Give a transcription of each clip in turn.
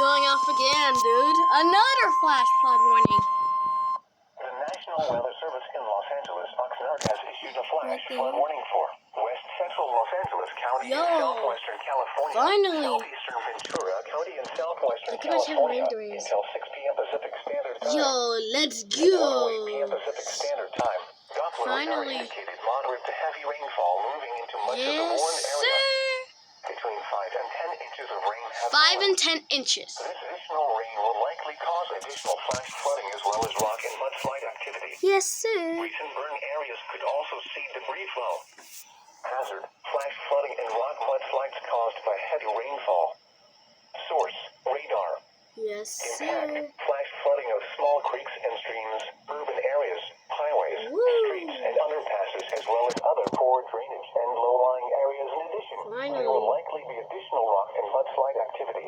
going off again, dude. Another flash flood warning. The National Weather Service in Los Angeles, Oxnard, has issued a flash flood warning for West Central Los Angeles County and Southwestern California, Southeastern Ventura County and Southwestern California until 6 p.m. Pacific Standard Time. Yo, let's At 1:08 p.m. go. Pacific Standard Time, Doppler radar indicated moderate to heavy rainfall moving into much of the warned area. Between 5 and 10 inches of rain have 5 and fallen. 10 inches. This additional rain will likely cause additional flash flooding as well as rock and mudslide activity. Yes, sir. Recent burn areas could also see debris flow. Hazard: flash flooding and rock mudslides caused by heavy rainfall. Source: radar. Yes, Impact: sir. flash flooding of small creeks and streams, urban areas, highways, streets, and underpasses, as well as other poor drainage and low-lying areas. In addition, there will likely be additional rock and mudslide activity.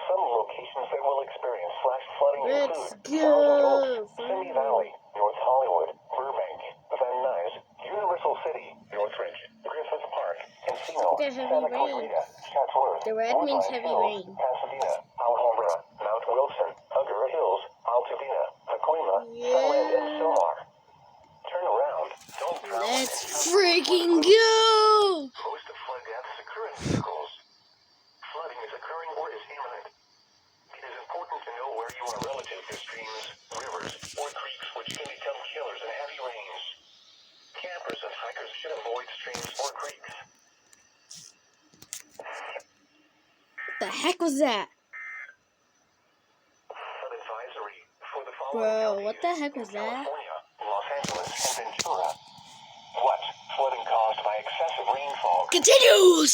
Some locations that will experience flash flooding Let's include go. Thousand Oaks, Simi Valley, North Hollywood, Burbank, Van Nuys, Universal City, Northridge, Griffith Park, Encino, Look at heavy Santa rain. Clarita, Chatsworth, The red means Woodland heavy Hills, rain. Pasadena, Alhambra, Mount Wilson, Agoura Hills, Altadena, Pacoima, Sunland, and Silmar. Turn around. Don't travel. Let's freaking go. Most of flood deaths occur in vehicles. Flooding is occurring or is imminent. It is important to know where you are relative to streams, rivers, or creeks, which can become killers in heavy rains. Campers and hikers should avoid streams or creeks. What the heck was that? Flood advisory for the following Bro, counties what the heck was in that? California, Los Angeles, and Ventura. What? Flooding caused by excessive rainfall. Continues!